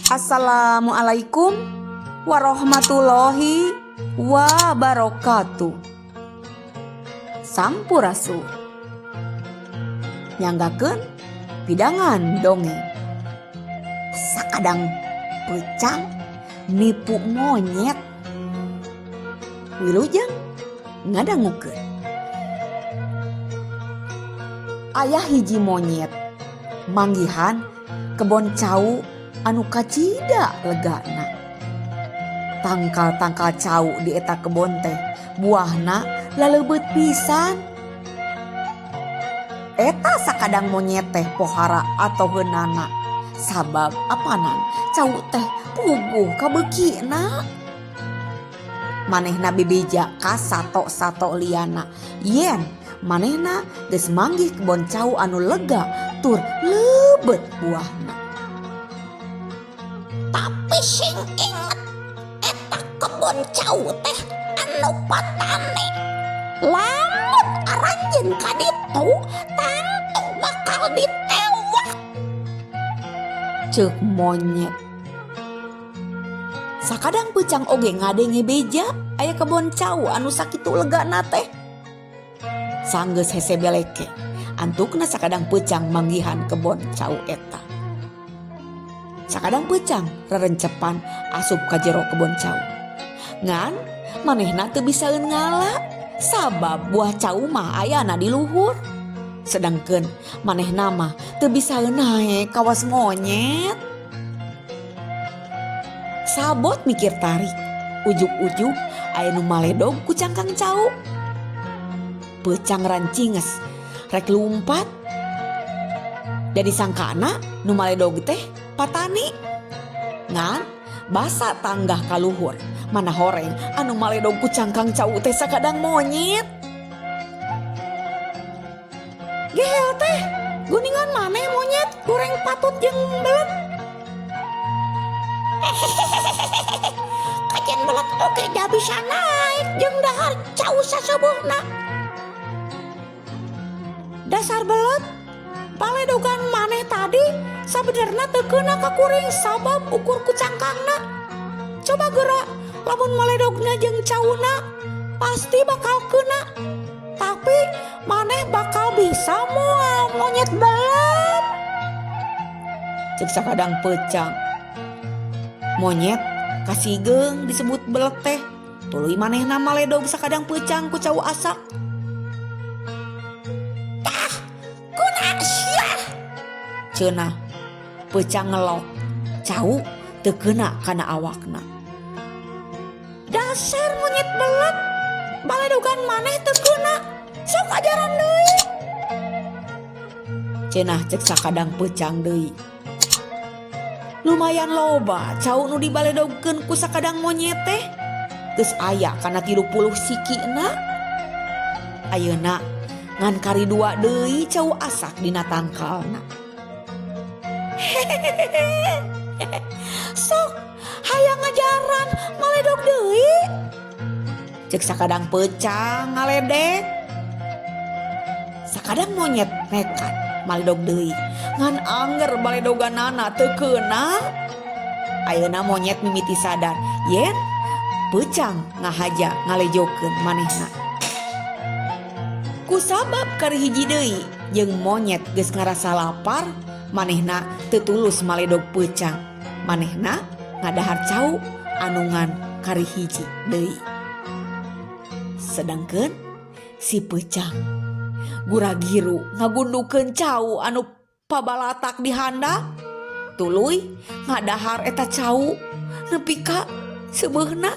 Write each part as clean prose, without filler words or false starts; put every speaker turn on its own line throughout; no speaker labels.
Assalamualaikum warahmatullahi wabarakatuh. Sampurasu nyanggakeun pidangan dongeng. Sakadang peucang nipu monyet. Wilujeng ngadangukeun. Aya hiji monyet manggihan kebon cau anu kacida legana. Tangkal-tangkal cau di eta kebon teh buahna laleubeut pisan. Eta sakadang monyet teh pohara atau heunana sabab apanan cau teh puguh kabeukina. Manehna bebeja ka sato-sato liana yen manehna geus manggih kebon cau anu lega tur leubet buahna.
Tapi sing inget eta kebon cau teh anu patane. Lamun aranjeun ka ditu tantu bakal ditewak.
Ceuk monyet. Sakadang peucang oge ngadenge beja aya kebon cau anu sakitu legana teh. Sanggeus hese beleke antukna sakadang peucang manggihan kebon cau eta. Sakadang peucang rerencepan asup ka jero kebon cau. Ngan manehna teu bisaeun ngala sabab buah cau mah ayana di luhur. Sedangkeun manehna mah teu bisaeun naek kawas monyet. Sabot mikir tarik, ujug-ujug aya nu maledog ku cangkang cau. Peucang rancinges rek lumpat. Jadi sangkana nu maledog teh patani. Ngan basa tanggah kaluhur mana horeng anu maledog ku cangkang cau teh sakadang monyet. Gehel teh guningan maneh monyet goreng patut jeung belet.
Kajen belet oge da bisa naik jeung dahar cau saseubeuna.
Dasar belet, paledogan maneh tadi sabenerna teu keuna ka kuring sabab ukur ku cangkangna. Coba geura lamun maledogna jeung cauna pasti bakal keuna. Tapi maneh bakal bisa moal monyet belet. Ceuk sakadang peucang. Monyet kasigeung disebut belet teh. Tuluy manehna maledog sakadang peucang ku cau asak. Cenah peucang ngelok cau teu keuna kana awakna. Dasar monyet belet, baledogan maneh teu keuna, sok ajaran deui. Cenah ceuk sakadang peucang deui. Lumayan loba cau nu dibaledogkeun ku sakadang monyet teh. Geus aya kana 30 sikina. Ayeuna ngan karidua deui cau asak dina tangkalna. Sok hayang ngajaran maledog deui. Ceuk sakadang peucang ngaledek. Sakadang monyet nekat maledog deui ngan anger baledoganana teu keuna. Ayeuna monyet mimiti sadar yen peucang ngahaja ngalejokeun manehna. Kusabab kari hiji deui jeung monyet geus ngarasa lapar, manehna teu tulus maledog peucang. Manehna ngadahar cau anungan kari hiji deui. Sedangkeun si peucang gura-giru ngagundukeun cau anu pabalatak di handap. Tuluy ngadahar eta cau nepi ka seubeuhna.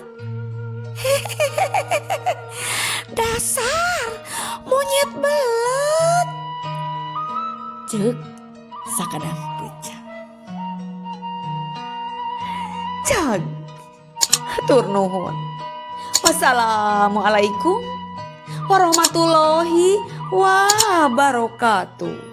Dasar monyet belet, ceuk sakadang peucang. Can hatur nuhun. Wassalamualaikum warahmatullahi wabarakatuh.